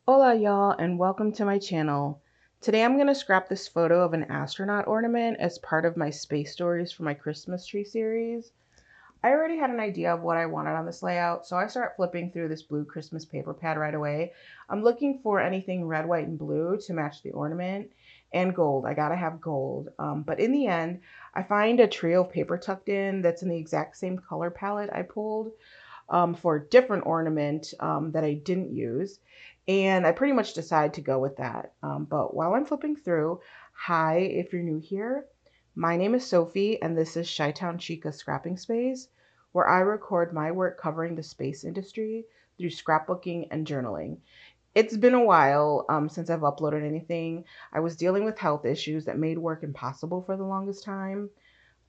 Hola y'all and welcome to my channel. Today I'm going to scrap this photo of an astronaut ornament as part of my space stories for my Christmas tree series. I already had an idea of what I wanted on this layout, so I start flipping through this blue Christmas paper pad right away. I'm looking for anything red, white, and blue to match the ornament, and gold. I gotta have gold. But in the end, I find a trio of paper tucked in that's in the exact same color palette I pulled for a different ornament that I didn't use. And I pretty much decided to go with that. But while I'm flipping through, hi, if you're new here, my name is Sophie, and this is Chi-Town Chica Scrapping Space, where I record my work covering the space industry through scrapbooking and journaling. It's been a while since I've uploaded anything. I was dealing with health issues that made work impossible for the longest time.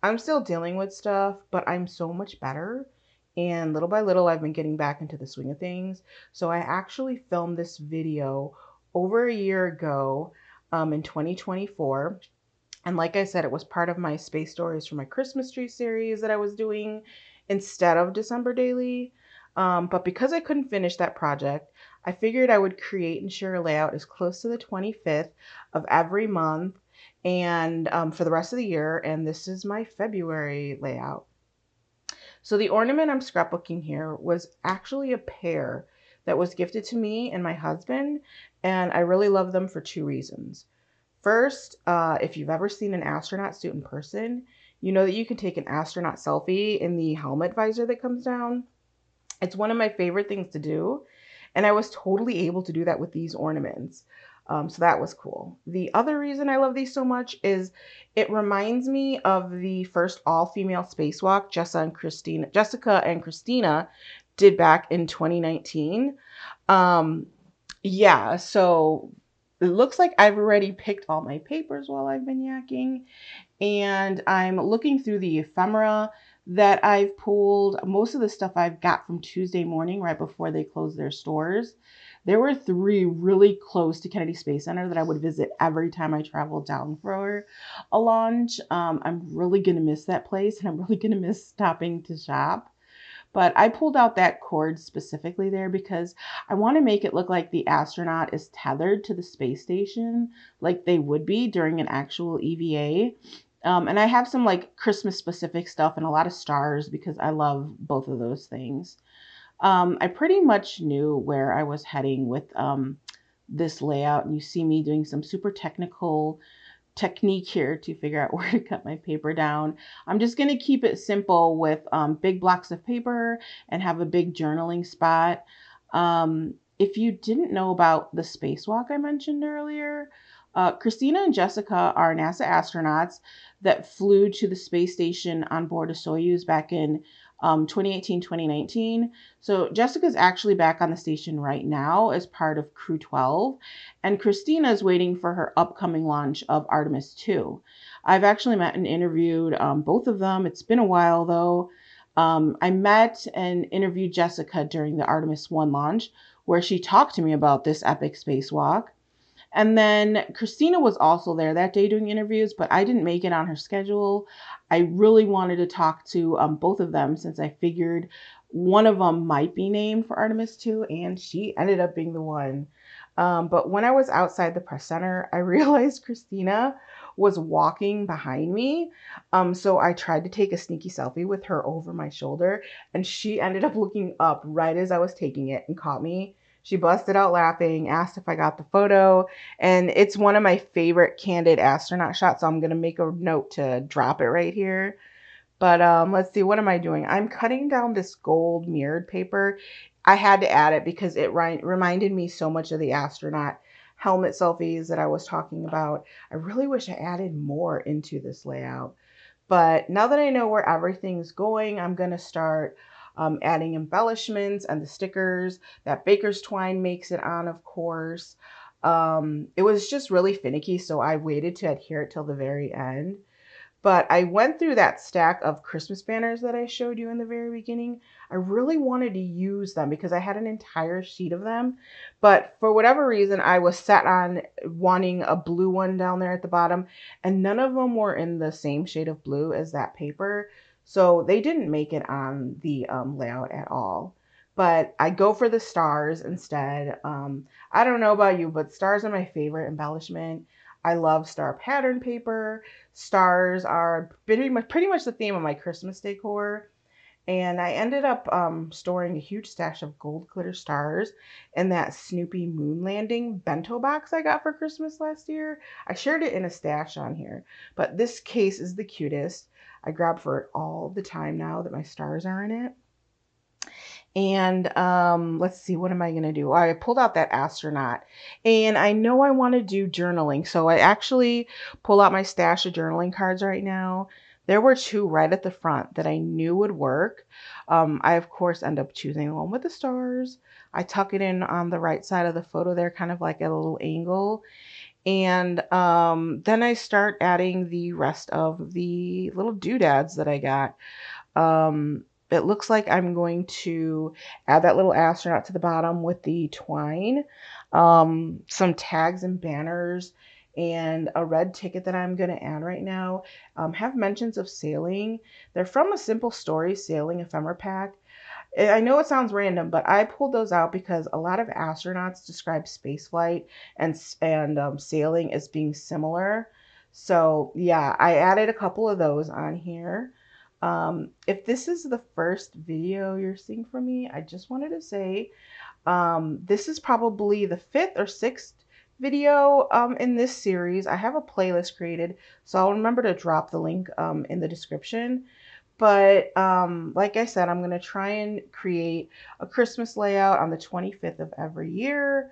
I'm still dealing with stuff, but I'm so much better. And little by little, I've been getting back into the swing of things. So I actually filmed this video over a year ago in 2024. And like I said, it was part of my space stories for my Christmas tree series that I was doing instead of December Daily. But because I couldn't finish that project, I figured I would create and share a layout as close to the 25th of every month and for the rest of the year. And this is my February layout. So the ornament I'm scrapbooking here was actually a pair that was gifted to me and my husband, and I really love them for two reasons. First, if you've ever seen an astronaut suit in person, you know that you can take an astronaut selfie in the helmet visor that comes down. It's one of my favorite things to do, and I was totally able to do that with these ornaments. So that was cool. The other reason I love these so much is it reminds me of the first all-female spacewalk Jessica and Christina did back in 2019. Um, yeah, so it looks like I've already picked all my papers while I've been yakking, and I'm looking through the ephemera that I've pulled. Most of the stuff I've got from Tuesday morning, right before they closed their stores. There were three really close to Kennedy Space Center that I would visit every time I traveled down for a launch. I'm really going to miss that place, and I'm really going to miss stopping to shop. But I pulled out that cord specifically there because I want to make it look like the astronaut is tethered to the space station like they would be during an actual EVA. And I have some like Christmas specific stuff and a lot of stars because I love both of those things. I pretty much knew where I was heading with this layout, and you see me doing some super technical technique here to figure out where to cut my paper down. I'm just going to keep it simple with big blocks of paper and have a big journaling spot. If you didn't know about the spacewalk I mentioned earlier, Christina and Jessica are NASA astronauts that flew to the space station on board a Soyuz back in 2018, 2019. So Jessica's actually back on the station right now as part of Crew 12, and Christina is waiting for her upcoming launch of Artemis 2. I've actually met and interviewed both of them. It's been a while though. I met and interviewed Jessica during the Artemis 1 launch, where she talked to me about this epic spacewalk. And then Christina was also there that day doing interviews, but I didn't make it on her schedule. I really wanted to talk to both of them since I figured one of them might be named for Artemis 2, and she ended up being the one. But when I was outside the press center, I realized Christina was walking behind me. So I tried to take a sneaky selfie with her over my shoulder, and she ended up looking up right as I was taking it and caught me. She busted out laughing, asked if I got the photo, and it's one of my favorite candid astronaut shots, so I'm going to make a note to drop it right here. But let's see, what am I doing? I'm cutting down this gold mirrored paper. I had to add it because it reminded me so much of the astronaut helmet selfies that I was talking about. I really wish I added more into this layout. But now that I know where everything's going, I'm going to start adding embellishments and the stickers that Baker's Twine makes it on, of course. It was just really finicky, so I waited to adhere it till the very end. But I went through that stack of Christmas banners that I showed you in the very beginning. I really wanted to use them because I had an entire sheet of them. But for whatever reason, I was set on wanting a blue one down there at the bottom, and none of them were in the same shade of blue as that paper. So they didn't make it on the layout at all. but I go for the stars instead. I don't know about you, but stars are my favorite embellishment. I love star pattern paper. Stars are pretty much the theme of my Christmas decor. And I ended up storing a huge stash of gold glitter stars in that Snoopy moon landing bento box I got for Christmas last year. I shared it in a stash on here, but this case is the cutest. I grab for it all the time now that my stars are in it. And let's see, what am I going to do? I pulled out that astronaut, and I know I want to do journaling. So I actually pull out my stash of journaling cards right now. There were two right at the front that I knew would work. I, of course, end up choosing the one with the stars. I tuck it in on the right side of the photo there, kind of like at a little angle. And then I start adding the rest of the little doodads that I got. It looks like I'm going to add that little astronaut to the bottom with the twine, some tags and banners, and a red ticket that I'm going to add right now. Have mentions of sailing. They're from a Simple Story Sailing ephemera pack. I know it sounds random, but I pulled those out because a lot of astronauts describe spaceflight and sailing as being similar. So yeah, I added a couple of those on here. If this is the first video you're seeing from me, I just wanted to say this is probably the fifth or sixth video in this series. I have a playlist created, so I'll remember to drop the link in the description. But like I said, I'm going to try and create a Christmas layout on the 25th of every year.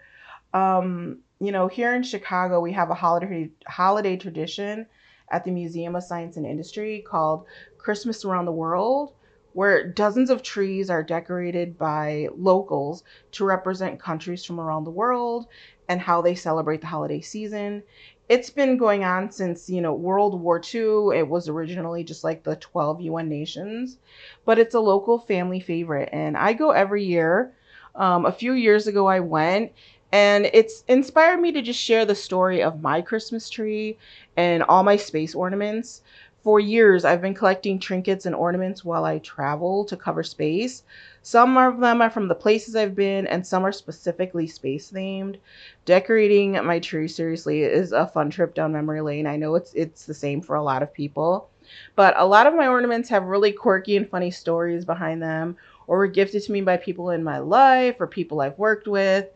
You know, here in Chicago, we have a holiday tradition at the Museum of Science and Industry called Christmas Around the World, where dozens of trees are decorated by locals to represent countries from around the world and how they celebrate the holiday season. It's been going on since, you know, World War II. It was originally just like the 12 UN nations, but it's a local family favorite. And I go every year. A few years ago, I went, and it's inspired me to just share the story of my Christmas tree and all my space ornaments. For years, I've been collecting trinkets and ornaments while I travel to cover space. Some of them are from the places I've been, and some are specifically space themed. Decorating my tree, seriously, is a fun trip down memory lane. I know it's the same for a lot of people, but a lot of my ornaments have really quirky and funny stories behind them, or were gifted to me by people in my life or people I've worked with.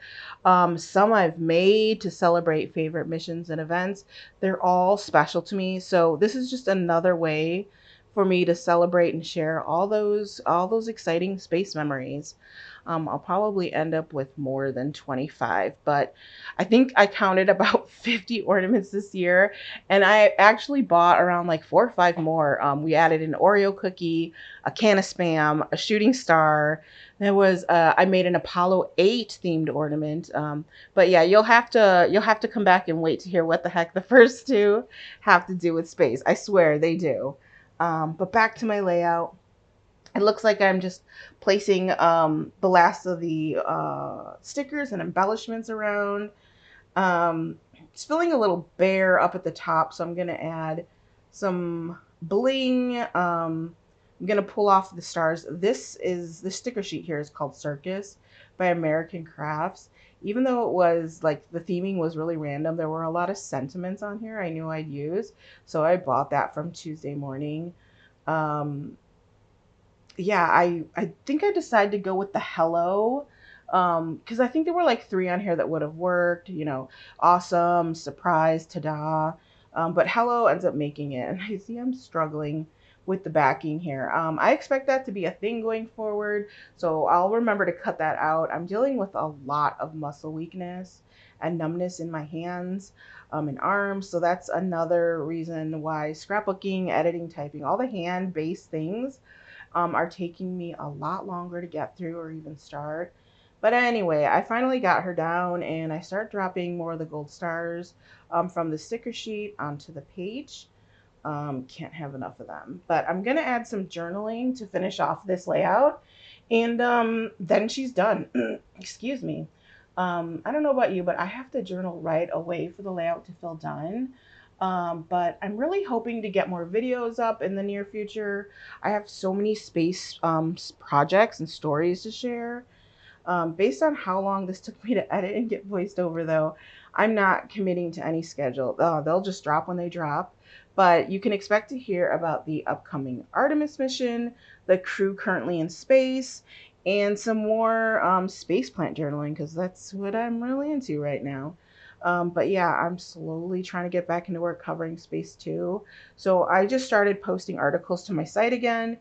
Some I've made to celebrate favorite missions and events. They're all special to me. So this is just another way for me to celebrate and share all those exciting space memories. I'll probably end up with more than 25, but I think I counted about 50 ornaments this year, and I actually bought around like 4 or 5 more. We added an Oreo cookie, a can of Spam, a shooting star. There was I made an Apollo 8 themed ornament. But yeah, you'll have to come back and wait to hear what the heck the first two have to do with space. I swear they do. But back to my layout. It looks like I'm just placing the last of the stickers and embellishments around. It's feeling a little bare up at the top, so I'm going to add some bling. I'm going to pull off the stars. The sticker sheet here is called Circus by American Crafts. Even though it was like the theming was really random, there were a lot of sentiments on here I knew I'd use. So I bought that from Tuesday morning. Um, yeah, I think I decided to go with the hello, because I think there were like three on here that would have worked, you know, awesome, surprise, ta-da. But hello ends up making it. And I see I'm struggling with the backing here. I expect that to be a thing going forward, so I'll remember to cut that out. I'm dealing with a lot of muscle weakness and numbness in my hands and arms, so that's another reason why scrapbooking, editing, typing, all the hand-based things are taking me a lot longer to get through or even start. But anyway, I finally got her down, and I start dropping more of the gold stars from the sticker sheet onto the page. Can't have enough of them. But I'm going to add some journaling to finish off this layout. And then she's done. Excuse me. I don't know about you, but I have to journal right away for the layout to feel done. But I'm really hoping to get more videos up in the near future. I have so many space projects and stories to share. Based on how long this took me to edit and get voiced over, though, I'm not committing to any schedule. They'll just drop when they drop. But you can expect to hear about the upcoming Artemis mission, the crew currently in space, and some more space plant journaling, because that's what I'm really into right now. But yeah, I'm slowly trying to get back into work covering space too. So I just started posting articles to my site again.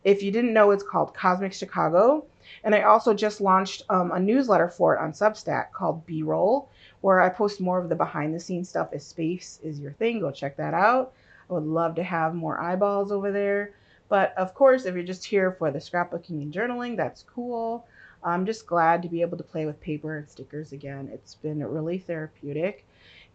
If you didn't know, it's called Cosmic Chicago. And I also just launched a newsletter for it on Substack called B-Roll, where I post more of the behind the scenes stuff. If space is your thing, go check that out. I would love to have more eyeballs over there. But of course, if you're just here for the scrapbooking and journaling, that's cool. I'm just glad to be able to play with paper and stickers again. It's been really therapeutic.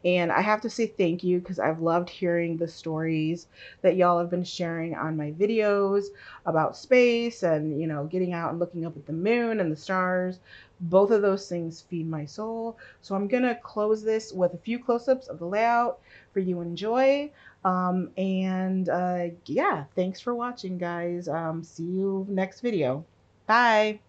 And I have to say thank you because I've loved hearing the stories that y'all have been sharing on my videos about space and, getting out and looking up at the moon and the stars. Both of those things feed my soul. So I'm going to close this with a few close-ups of the layout for you to enjoy. Yeah, thanks for watching, guys. See you next video. Bye.